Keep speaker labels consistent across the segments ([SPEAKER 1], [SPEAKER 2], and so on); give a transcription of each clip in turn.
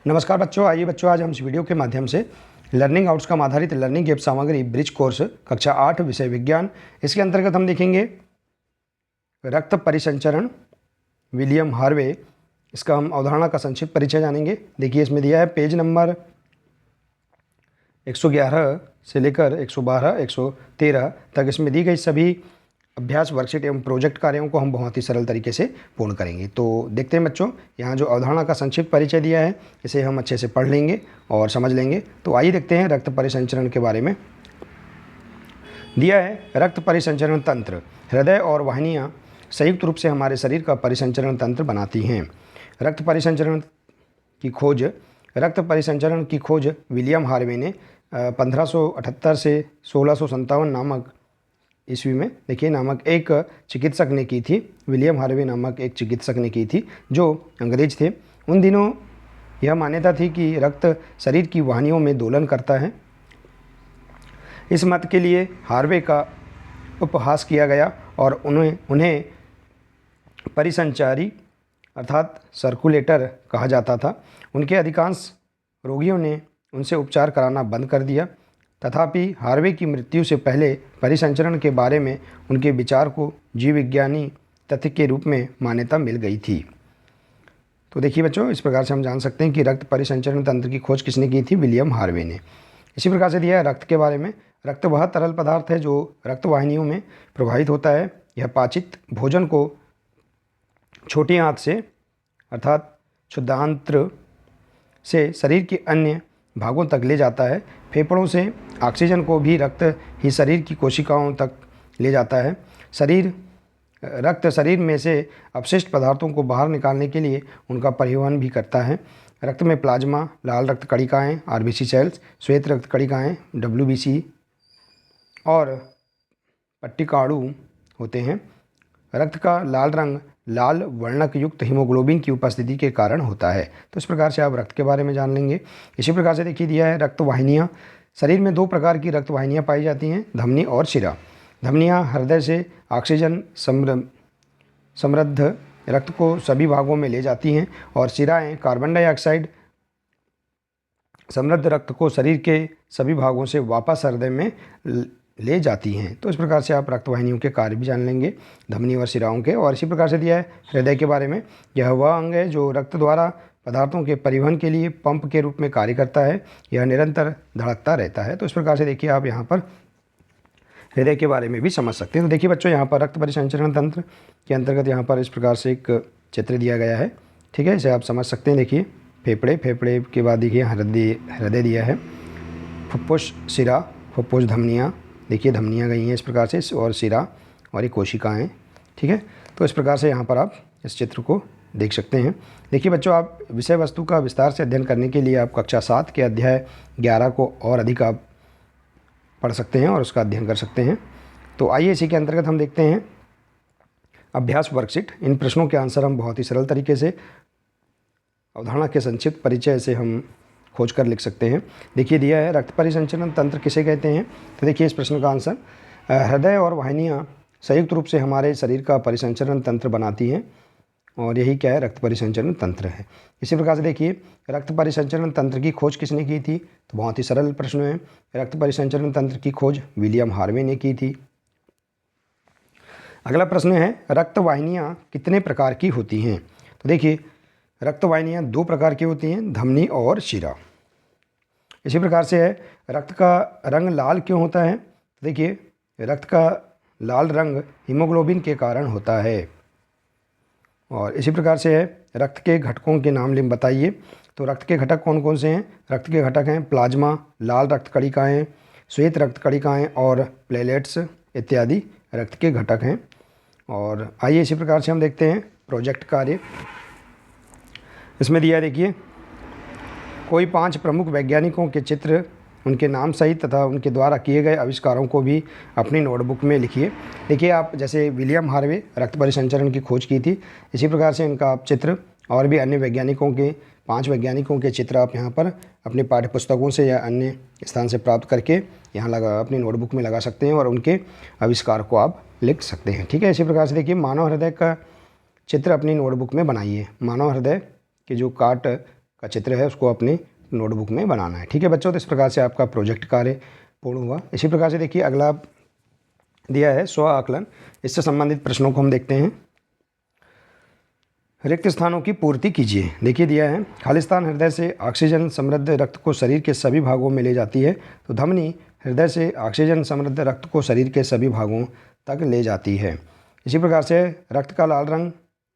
[SPEAKER 1] नमस्कार बच्चों, आइए बच्चों आज हम इस वीडियो के माध्यम से लर्निंग आउटकम आधारित लर्निंग ऐप सामग्री ब्रिज कोर्स कक्षा 8 विषय विज्ञान, इसके अंतर्गत हम देखेंगे रक्त परिसंचरण विलियम हार्वे। इसका हम अवधारणा का संक्षिप्त परिचय जानेंगे। देखिए इसमें दिया है पेज नंबर 111 से लेकर 112 113 तक इसमें दी गई सभी अभ्यास वर्कशीट एवं प्रोजेक्ट कार्यों को हम बहुत ही सरल तरीके से पूर्ण करेंगे। तो देखते हैं बच्चों, यहाँ जो अवधारणा का संक्षिप्त परिचय दिया है इसे हम अच्छे से पढ़ लेंगे और समझ लेंगे। तो आइए देखते हैं रक्त परिसंचरण के बारे में। दिया है रक्त परिसंचरण तंत्र। हृदय और वाहिनियाँ संयुक्त रूप से हमारे शरीर का परिसंचरण तंत्र बनाती हैं। रक्त परिसंचरण की खोज विलियम हार्वे ने 1578 से 1657 नामक ईस्वी में नामक एक चिकित्सक ने की थी। विलियम हार्वे नामक एक चिकित्सक ने की थी जो अंग्रेज थे। उन दिनों यह मान्यता थी कि रक्त शरीर की वाहिनियों में दोलन करता है। इस मत के लिए हार्वे का उपहास किया गया और उन्हें परिसंचारी अर्थात सर्कुलेटर कहा जाता था। उनके अधिकांश रोगियों ने उनसे उपचार कराना बंद कर दिया। तथापि हार्वे की मृत्यु से पहले परिसंचरण के बारे में उनके विचार को जीव विज्ञानी तथ्य के रूप में मान्यता मिल गई थी। तो देखिए बच्चों, इस प्रकार से हम जान सकते हैं कि रक्त परिसंचरण तंत्र की खोज किसने की थी? विलियम हार्वे ने। इसी प्रकार से दिया है रक्त के बारे में। रक्त वह तरल पदार्थ है जो रक्त वाहिनियों में प्रवाहित होता है। यह पाचित भोजन को छोटी आंत से अर्थात क्षुद्रांत्र से शरीर के अन्य भागों तक ले जाता है। फेफड़ों से ऑक्सीजन को भी रक्त ही शरीर की कोशिकाओं तक ले जाता है। रक्त शरीर में से अपशिष्ट पदार्थों को बाहर निकालने के लिए उनका परिवहन भी करता है। रक्त में प्लाज्मा, लाल रक्त कणिकाएँ आरबीसी सेल्स, श्वेत रक्त कणिकाएँ डब्ल्यूबीसी और पट्टिकाणु होते हैं। रक्त का लाल रंग लाल वर्णक युक्त हीमोग्लोबिन की उपस्थिति के कारण होता है। तो इस प्रकार से आप रक्त के बारे में जान लेंगे। इसी प्रकार से देखिए दिया है रक्त वाहिनियाँ। शरीर में दो प्रकार की रक्त वाहिनियाँ पाई जाती हैं, धमनी और शिरा। धमनियाँ हृदय से ऑक्सीजन समृद्ध रक्त को सभी भागों में ले जाती हैं और शिराएँ कार्बन डाइऑक्साइड समृद्ध रक्त को शरीर के सभी भागों से वापस हृदय में ले जाती हैं। तो इस प्रकार से आप रक्त वाहिनियों के कार्य भी जान लेंगे, धमनी और शिराओं के। और इसी प्रकार से दिया है हृदय के बारे में। यह वह अंग है जो रक्त द्वारा पदार्थों के परिवहन के लिए पंप के रूप में कार्य करता है। यह निरंतर धड़कता रहता है। तो इस प्रकार से देखिए आप यहाँ पर हृदय के बारे में भी समझ सकते हैं। तो देखिए बच्चों, यहाँ पर रक्त परिसंचरण तंत्र के अंतर्गत यहाँ पर इस प्रकार से एक चित्र दिया गया है। ठीक है, इसे आप समझ सकते हैं। देखिए फेफड़े के बाद देखिए हृदय दिया है, फुफ्फुस शिरा, फुफ्फुस धमनियाँ, देखिए धमनियाँ गई हैं इस प्रकार से, और शिरा और ये कोशिकाएँ। ठीक है, तो इस प्रकार से यहाँ पर आप इस चित्र को देख सकते हैं। देखिए बच्चों, आप विषय वस्तु का विस्तार से अध्ययन करने के लिए आप कक्षा 7 के अध्याय 11 को और अधिक आप पढ़ सकते हैं और उसका अध्ययन कर सकते हैं। तो आइए इसी के अंतर्गत हम देखते हैं अभ्यास वर्कशीट। इन प्रश्नों के आंसर हम बहुत ही सरल तरीके से अवधारणा के संक्षिप्त परिचय से हम खोज कर लिख सकते हैं। देखिए दिया है रक्त परिसंचरण तंत्र किसे कहते हैं? तो देखिए इस प्रश्न का आंसर हृदय और वाहिनियाँ संयुक्त रूप से हमारे शरीर का परिसंचरण तंत्र बनाती हैं और यही क्या है? रक्त परिसंचरण तंत्र है। इसी प्रकार से देखिए रक्त परिसंचरण तंत्र की खोज किसने की थी? तो बहुत ही सरल प्रश्न है। रक्त परिसंचरण तंत्र की खोज विलियम हार्वे ने की थी। अगला प्रश्न है रक्त वाहिनियाँ कितने प्रकार की होती हैं? तो देखिए रक्त वाहिनियाँ दो प्रकार की होती हैं, धमनी और शिरा। इसी प्रकार से है रक्त का रंग लाल क्यों होता है? तो देखिए रक्त का लाल रंग हीमोग्लोबिन के कारण होता है। और इसी प्रकार से है रक्त के घटकों के नाम बताइए। तो रक्त के घटक कौन कौन से हैं? रक्त के घटक हैं प्लाज्मा, लाल रक्त कणिकाएँ, श्वेत रक्त कणिकाएँ और प्लेलेट्स इत्यादि रक्त के घटक हैं। और आइए इसी प्रकार से हम देखते हैं प्रोजेक्ट कार्य। इसमें दिया देखिए कोई 5 प्रमुख वैज्ञानिकों के चित्र, उनके नाम सहित तथा उनके द्वारा किए गए आविष्कारों को भी अपनी नोटबुक में लिखिए। देखिए आप जैसे विलियम हार्वे रक्त परिसंचरण की खोज की थी, इसी प्रकार से इनका आप चित्र और भी अन्य वैज्ञानिकों के 5 वैज्ञानिकों के चित्र आप यहाँ पर अपने पाठ्य पुस्तकों से या अन्य स्थान से प्राप्त करके यहाँ अपनी नोटबुक में लगा सकते हैं और उनके आविष्कार को आप लिख सकते हैं। ठीक है, इसी प्रकार से देखिए मानव हृदय का चित्र अपनी नोटबुक में बनाइए। मानव हृदय के जो काट का चित्र है उसको अपनी नोटबुक में बनाना है। ठीक है बच्चों, तो इस प्रकार से आपका प्रोजेक्ट कार्य पूर्ण हुआ। इसी प्रकार से देखिए अगला दिया है स्व आकलन। इससे संबंधित प्रश्नों को हम देखते हैं। रिक्त स्थानों की पूर्ति कीजिए। देखिए दिया है खालिस्तान हृदय से ऑक्सीजन समृद्ध रक्त को शरीर के सभी भागों में ले जाती है। तो धमनी हृदय से ऑक्सीजन समृद्ध रक्त को शरीर के सभी भागों तक ले जाती है। इसी प्रकार से रक्त का लाल रंग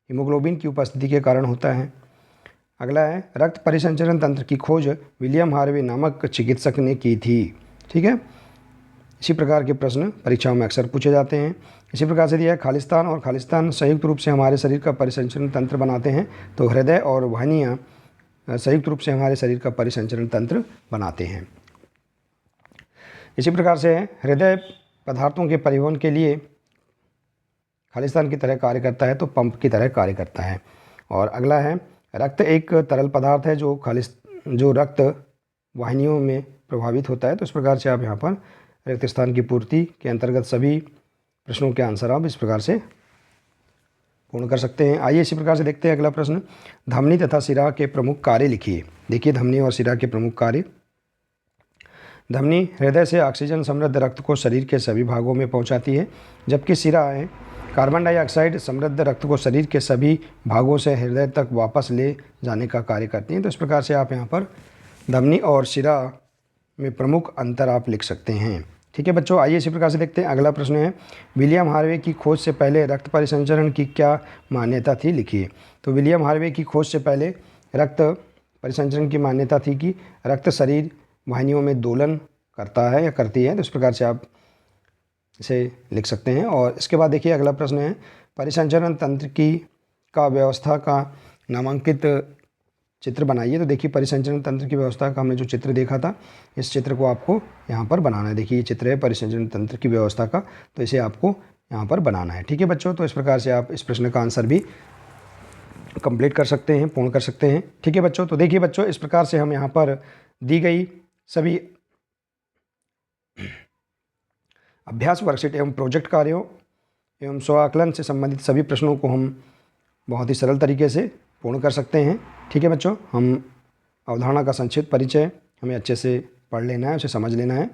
[SPEAKER 1] हीमोग्लोबिन की उपस्थिति के कारण होता है। अगला है रक्त परिसंचरण तंत्र की खोज विलियम हार्वे नामक चिकित्सक ने की थी। ठीक है, इसी प्रकार के प्रश्न परीक्षाओं में अक्सर पूछे जाते हैं। इसी प्रकार से दिया है खालिस्तान और खालिस्तान संयुक्त रूप से हमारे शरीर का परिसंचरण तंत्र बनाते हैं। तो हृदय और वाहिनियाँ संयुक्त रूप से हमारे शरीर का परिसंचरण तंत्र बनाते हैं। इसी प्रकार से हृदय पदार्थों के परिवहन के लिए खालिस्तान की तरह कार्य करता है, तो पंप की तरह कार्य करता है। और अगला है रक्त एक तरल पदार्थ है जो रक्त वाहिनियों में प्रभावित होता है। तो इस प्रकार से आप यहाँ पर रिक्त स्थान की पूर्ति के अंतर्गत सभी प्रश्नों के आंसर आप इस प्रकार से पूर्ण कर सकते हैं। आइए इसी प्रकार से देखते हैं अगला प्रश्न। धमनी तथा सिरा के प्रमुख कार्य लिखिए। देखिए धमनी और सिरा के प्रमुख कार्य। धमनी हृदय से ऑक्सीजन समृद्ध रक्त को शरीर के सभी भागों में पहुंचाती है, जबकि सिराएं कार्बन डाइऑक्साइड समृद्ध रक्त को शरीर के सभी भागों से हृदय तक वापस ले जाने का कार्य करती हैं। तो इस प्रकार से आप यहाँ पर धमनी और सिरा में प्रमुख अंतर आप लिख सकते हैं। ठीक है बच्चों, आइए इसी प्रकार से देखते हैं। अगला प्रश्न है विलियम हार्वे की खोज से पहले रक्त परिसंचरण की क्या मान्यता थी, लिखिए। तो विलियम हार्वे की खोज से पहले रक्त परिसंचरण की मान्यता थी कि रक्त शरीर वाहिनियों में दोलन करता है या करती है। तो इस प्रकार से आप इसे लिख सकते हैं। और इसके बाद देखिए अगला प्रश्न है परिसंचरण तंत्र का व्यवस्था का नामांकित चित्र बनाइए। तो देखिए परिसंचरण तंत्र की व्यवस्था का हमने जो चित्र देखा था, इस चित्र को आपको यहाँ पर बनाना है। देखिए ये चित्र है परिसंचरण तंत्र की व्यवस्था का, तो इसे आपको यहाँ पर बनाना है। ठीक है बच्चों, तो इस प्रकार से आप इस प्रश्न का आंसर भी कंप्लीट कर सकते हैं, पूर्ण कर सकते हैं। ठीक है बच्चों, तो देखिए बच्चों इस प्रकार से हम यहाँ पर दी गई सभी अभ्यास वर्कशीट एवं प्रोजेक्ट कार्यों एवं स्व आकलन से संबंधित सभी प्रश्नों को हम बहुत ही सरल तरीके से पूर्ण कर सकते हैं। ठीक है बच्चों, हम अवधारणा का संक्षिप्त परिचय हमें अच्छे से पढ़ लेना है, उसे समझ लेना है,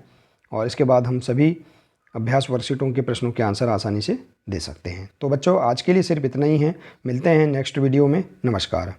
[SPEAKER 1] और इसके बाद हम सभी अभ्यास वर्कशीटों के प्रश्नों के आंसर आसानी से दे सकते हैं। तो बच्चों आज के लिए सिर्फ इतना ही है। मिलते हैं नेक्स्ट वीडियो में। नमस्कार।